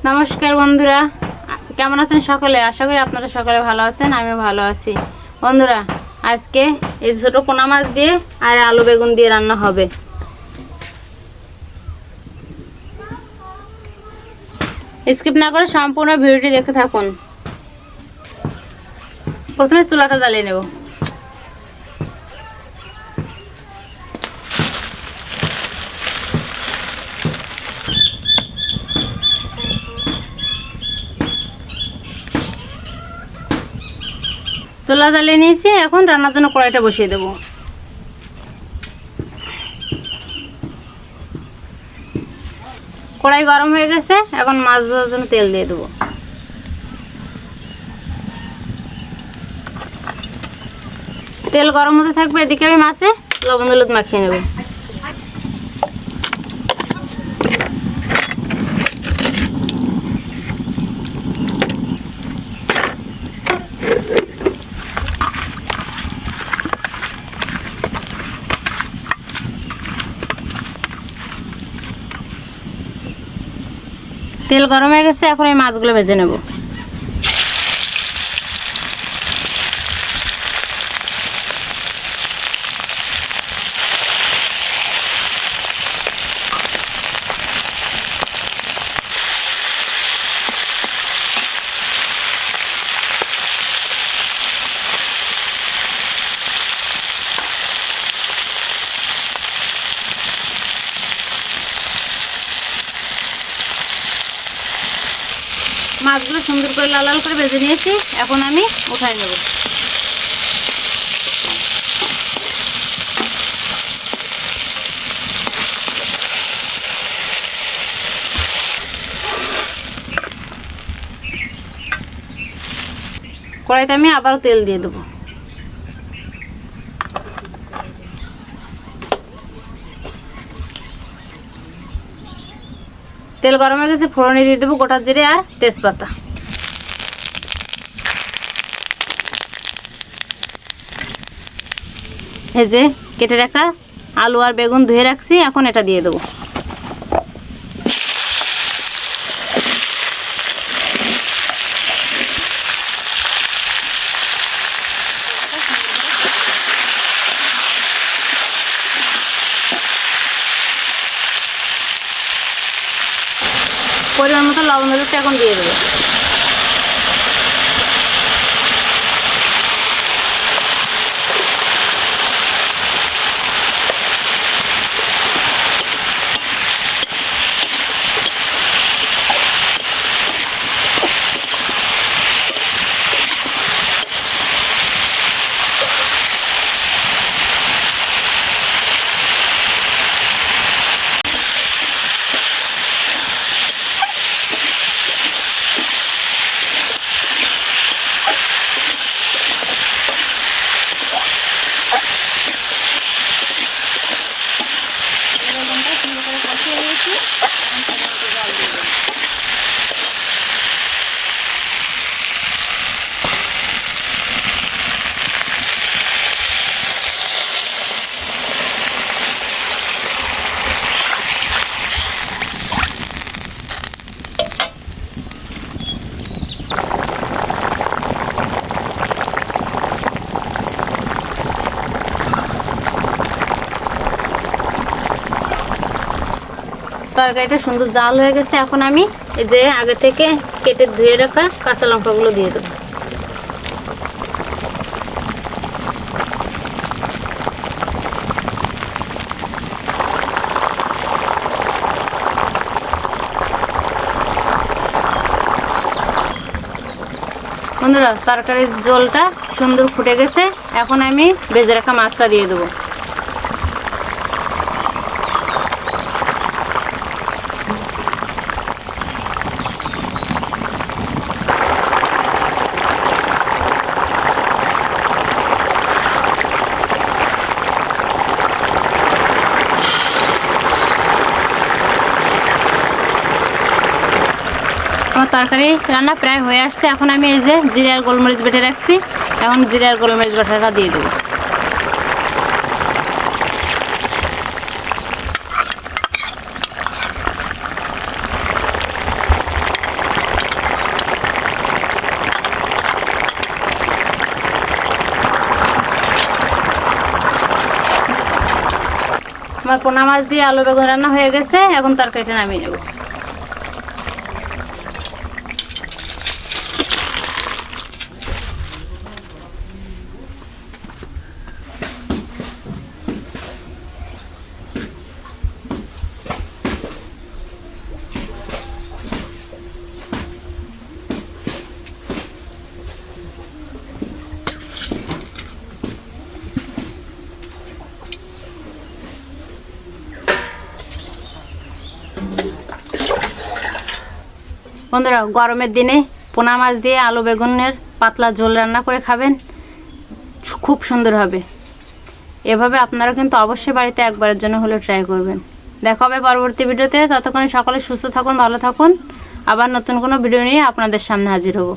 নমস্কার বন্ধুরা, কেমন আছেন সকলে? আশা করি আপনারা সকলে ভালো আছেন, আমিও ভালো আছি। বন্ধুরা, আজকে এই ছোট পোনা মাছ দিয়ে আর আলু বেগুন দিয়ে রান্না হবে। স্কিপ না করে সম্পূর্ণ ভিডিওটি দেখতে থাকুন। প্রথমে চুলাটা জ্বালিয়ে নেব। চুলা জ্বালিয়ে নিয়েছি, এখন রান্নার জন্য কড়াইটা বসিয়ে দেব। কড়াই গরম হয়ে গেছে, এখন মাছ ভাজার জন্য তেল দিয়ে দেবো। তেল গরম হতে থাকবে, এদিকে আমি মাছে লবণ হলুদ মাখিয়ে নেব। তেল গরম হয়ে গেছে, এখন এই মাছগুলো ভেজে নেব। মাছগুলো সুন্দর করে লাল লাল করে ভেজে নিয়েছি, এখন আমি উঠাই নেব। কড়াইতে আমি আবারও তেল দিয়ে দেবো। তেল গরম হয়ে গেছে, ফোড়নে দিয়ে দেবো গোটা জিরে আর তেজপাতা। এই যে কেটে রাখা আলু আর বেগুন ধুয়ে রাখছি, এখন এটা দিয়ে দেবো। পরিমাণ মতো লবণ হলুদটা এখন দিয়ে দেবো। তরকারিটা সুন্দর জাল হয়ে গেছে, এখন আমি এই যে আগে থেকে কেটে ধুয়ে রাখা কাঁচা লঙ্কাগুলো দিয়ে দেবো। বন্ধুরা, তরকারির ঝোলটা সুন্দর ফুটে গেছে, এখন আমি ভেজে রাখা মাছটা দিয়ে দেবো। আমার তরকারি রান্না প্রায় হয়ে আসছে, এখন আমি এই যে জিরে আর গোলমরিচ বেটে রাখছি, এখন জিরে আর গোলমরিচ বাটাটা দিয়ে দেবো। আমার পোনা মাছ দিয়ে আলু বেগুন রান্না হয়ে গেছে, এখন তরকারিটা নামিয়ে নেব। বন্ধুরা, গরমের দিনে পোনা মাছ দিয়ে আলু বেগুনের পাতলা ঝোল রান্না করে খাবেন, খুব সুন্দর হবে। এভাবে আপনারা কিন্তু অবশ্যই বাড়িতে একবারের জন্য হলেও ট্রাই করবেন। দেখা হবে পরবর্তী ভিডিওতে। ততক্ষণে সকলে সুস্থ থাকুন, ভালো থাকুন। আবার নতুন কোনো ভিডিও নিয়ে আপনাদের সামনে হাজির হব।